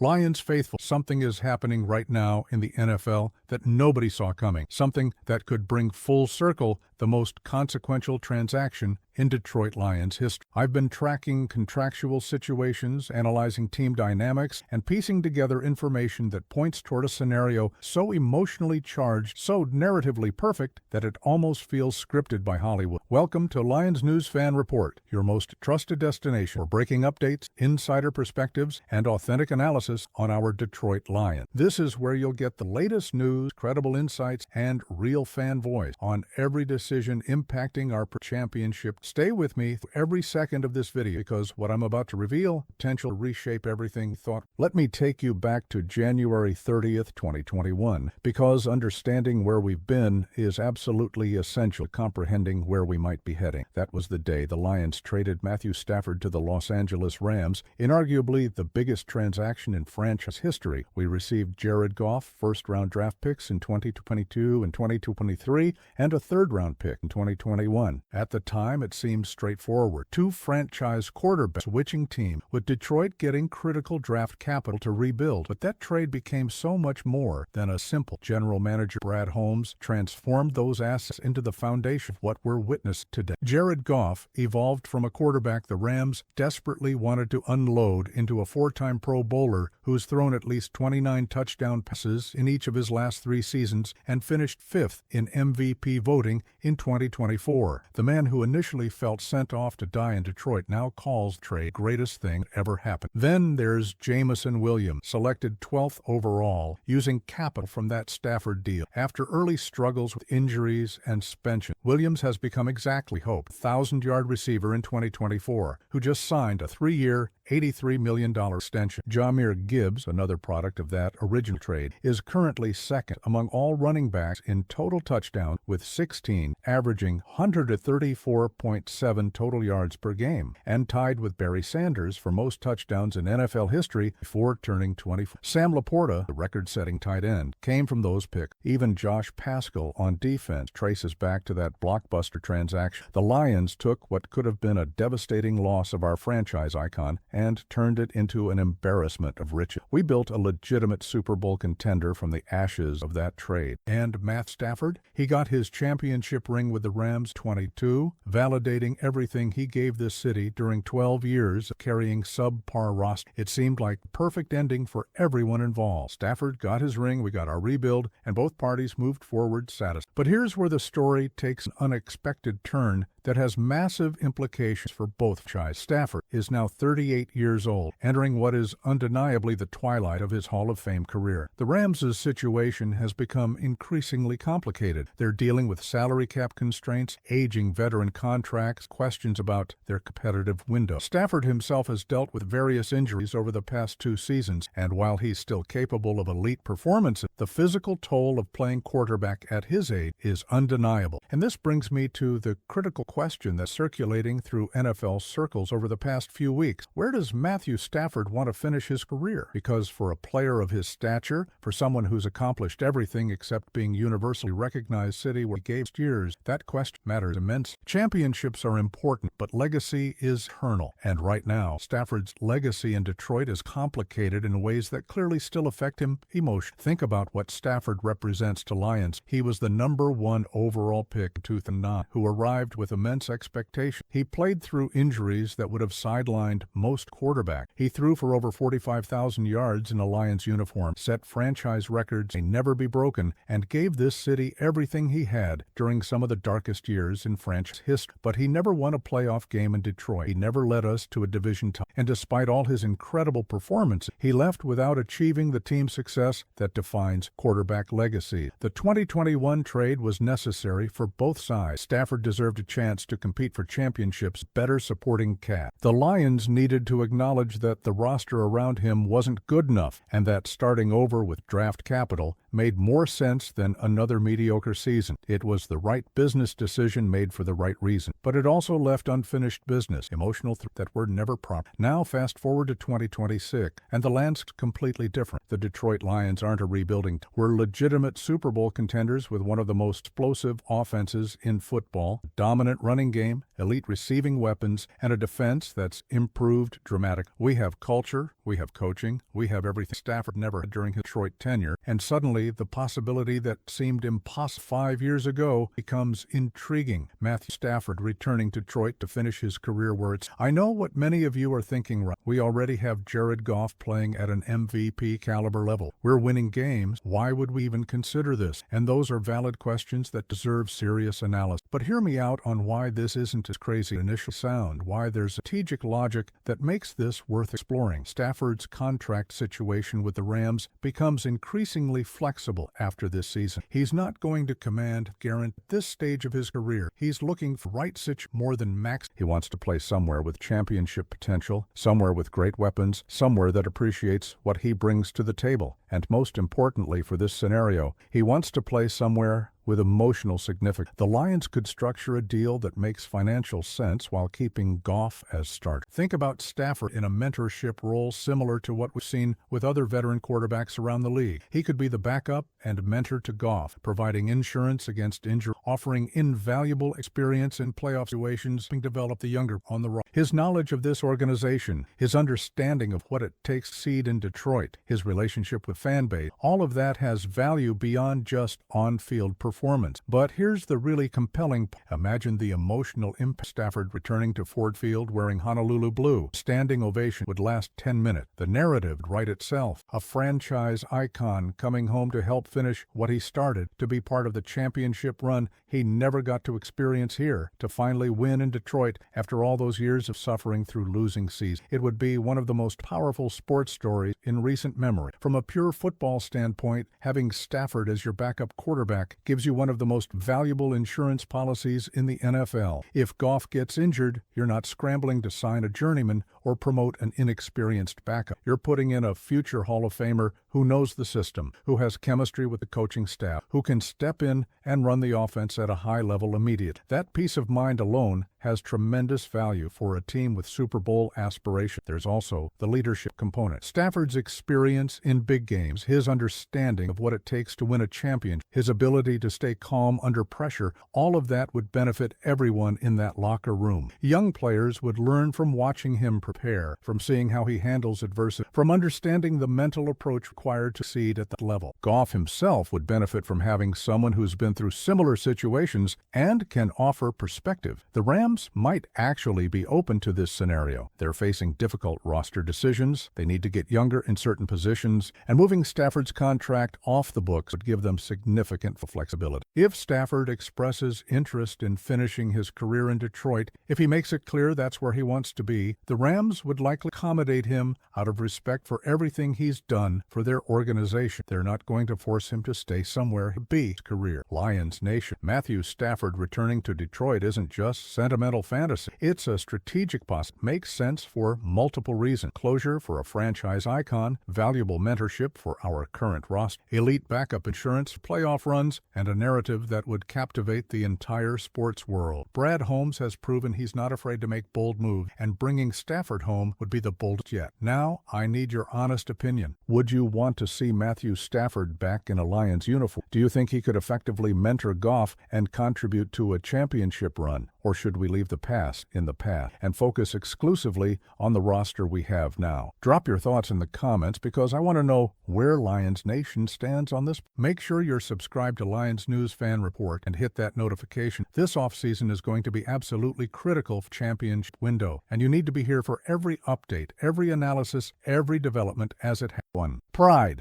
Lions faithful, something is happening right now in the NFL that nobody saw coming, something that could bring full circle the most consequential transaction in Detroit Lions history. I've been tracking contractual situations, analyzing team dynamics, and piecing together information that points toward a scenario so emotionally charged, so narratively perfect, that it almost feels scripted by Hollywood. Welcome to Lions News Fan Report, your most trusted destination for breaking updates, insider perspectives, and authentic analysis on our Detroit Lions. This is where you'll get the latest news, credible insights, and real fan voice on every decision impacting our championship. Stay with me through every second of this video because what I'm about to reveal potential to reshape everything thought. Let me take you back to January 30th, 2021, because understanding where we've been is absolutely essential to comprehending where we might be heading. That was the day the Lions traded Matthew Stafford to the Los Angeles Rams, inarguably the biggest transaction in franchise history. We received Jared Goff, first-round draft picks in 2022 and 2023, and a third-round pick in 2021. At the time, it seemed straightforward. Two franchise quarterbacks switching team, with Detroit getting critical draft capital to rebuild. But that trade became so much more than a simple. General manager Brad Holmes transformed those assets into the foundation of what we're witnessing today. Jared Goff evolved from a quarterback the Rams desperately wanted to unload into a four-time Pro Bowler who's thrown at least 29 touchdown passes in each of his last 3 seasons and finished 5th in MVP voting in 2024. The man who initially felt sent off to die in Detroit now calls the trade greatest thing ever happened. Then there's Jameson Williams, selected 12th overall, using capital from that Stafford deal. After early struggles with injuries and suspension, Williams has become exactly hoped, 1,000-yard receiver in 2024, who just signed a 3-year, $83 million extension. Jahmyr Gibbs, another product of that original trade, is currently second among all running backs in total touchdowns with 16, averaging 134.7 total yards per game, and tied with Barry Sanders for most touchdowns in NFL history before turning 24. Sam Laporta, the record-setting tight end, came from those picks. Even Josh Paschal on defense traces back to that blockbuster transaction. The Lions took what could have been a devastating loss of our franchise icon and turned it into an embarrassment of riches. We built a legitimate Super Bowl contender from the ashes of that trade. And Matt Stafford? He got his championship ring with the Rams 22, validating everything he gave this city during 12 years of carrying subpar roster. It seemed like the perfect ending for everyone involved. Stafford got his ring, we got our rebuild, and both parties moved forward satisfied. But here's where the story takes an unexpected turn that has massive implications for both sides. Stafford is now 38 years old, entering what is undeniably the twilight of his Hall of Fame career. The Rams' situation has become increasingly complicated. They're dealing with salary cap constraints, aging veteran contracts, questions about their competitive window. Stafford himself has dealt with various injuries over the past 2 seasons, and while he's still capable of elite performances, the physical toll of playing quarterback at his age is undeniable. And this brings me to the critical question that's circulating through NFL circles over the past few weeks. Where does Matthew Stafford want to finish his career? Because for a player of his stature, for someone who's accomplished everything except being universally recognized city where he gave years, that question matters immensely. Championships are important, but legacy is eternal. And right now, Stafford's legacy in Detroit is complicated in ways that clearly still affect him emotionally. Think about what Stafford represents to Lions. He was the #1 overall pick in 2009, who arrived with immense expectation. He played through injuries that would have sidelined most quarterbacks. He threw for over 45,000 yards in a Lions uniform, set franchise records may never be broken, and gave this city everything he had during some of the darkest years in franchise history. But he never won a playoff game in Detroit. He never led us to a division title. And despite all his incredible performances, he left without achieving the team success that defines quarterback legacy. The 2021 trade was necessary for both sides. Stafford deserved a chance to compete for championships, better supporting cast. The Lions needed to acknowledge that the roster around him wasn't good enough, and that starting over with draft capital made more sense than another mediocre season. It was the right business decision made for the right reason, but it also left unfinished business, emotional that were never proper. Now fast forward to 2026, and the landscape's completely different. The Detroit Lions aren't a rebuilding. We're legitimate Super Bowl contenders with one of the most explosive offenses in football, dominant running game, elite receiving weapons, and a defense that's improved dramatically. We have culture, we have coaching, we have everything Stafford never had during his Detroit tenure, and suddenly the possibility that seemed impossible 5 years ago becomes intriguing. Matthew Stafford returning to Detroit to finish his career where it's... I know what many of you are thinking. We already have Jared Goff playing at an MVP caliber level. We're winning games. Why would we even consider this? And those are valid questions that deserve serious analysis. But hear me out on why this isn't as crazy as initial sound, why there's strategic logic that makes this worth exploring. Stafford's contract situation with the Rams becomes increasingly flexible after this season. He's not going to command guarantee at this stage of his career. He's looking for right situation more than max. He wants to play somewhere with championship potential, somewhere with great weapons, somewhere that appreciates what he brings to the table. And most importantly for this scenario, he wants to play somewhere with emotional significance. The Lions could structure a deal that makes financial sense while keeping Goff as starter. Think about Stafford in a mentorship role similar to what we've seen with other veteran quarterbacks around the league. He could be the backup and mentor to Goff, providing insurance against injury, offering invaluable experience in playoff situations, and develop the younger on the road. His knowledge of this organization, his understanding of what it takes to succeed in Detroit, his relationship with fan base, all of that has value beyond just on-field performance. But here's the really compelling point. Imagine the emotional impact. Stafford returning to Ford Field wearing Honolulu blue. Standing ovation would last 10 minutes. The narrative would write itself. A franchise icon coming home to help finish what he started, to be part of the championship run he never got to experience here, to finally win in Detroit after all those years of suffering through losing seasons. It would be one of the most powerful sports stories in recent memory. From a pure football standpoint, having Stafford as your backup quarterback gives you one of the most valuable insurance policies in the NFL. If Goff gets injured, you're not scrambling to sign a journeyman or promote an inexperienced backup. You're putting in a future Hall of Famer who knows the system, who has chemistry with the coaching staff, who can step in and run the offense at a high level immediately. That peace of mind alone has tremendous value for a team with Super Bowl aspirations. There's also the leadership component. Stafford's experience in big games, his understanding of what it takes to win a championship, his ability to stay calm under pressure, all of that would benefit everyone in that locker room. Young players would learn from watching him prepare, from seeing how he handles adversity, from understanding the mental approach required to succeed at that level. Goff himself would benefit from having someone who's been through similar situations and can offer perspective. The Rams might actually be open to this scenario. They're facing difficult roster decisions, they need to get younger in certain positions, and moving Stafford's contract off the books would give them significant flexibility. If Stafford expresses interest in finishing his career in Detroit, if he makes it clear that's where he wants to be, the Rams would likely accommodate him out of respect for everything he's done for their organization. They're not going to force him to stay somewhere he'll be his career. Lions Nation. Matthew Stafford returning to Detroit isn't just sentimental fantasy. It's a strategic possibility. Makes sense for multiple reasons. Closure for a franchise icon, valuable mentorship for our current roster, elite backup insurance, playoff runs, and a narrative that would captivate the entire sports world. Brad Holmes has proven he's not afraid to make bold moves, and bringing Stafford home would be the boldest yet. Now, I need your honest opinion. Would you want to see Matthew Stafford back in a Lions uniform? Do you think he could effectively mentor Goff and contribute to a championship run? Or should we leave the past in the past and focus exclusively on the roster we have now? Drop your thoughts in the comments because I want to know where Lions Nation stands on this. Make sure you're subscribed to Lions News Fan Report and hit that notification. This offseason is going to be absolutely critical for championship window, and you need to be here for every update, every analysis, every development as it has one. Pride.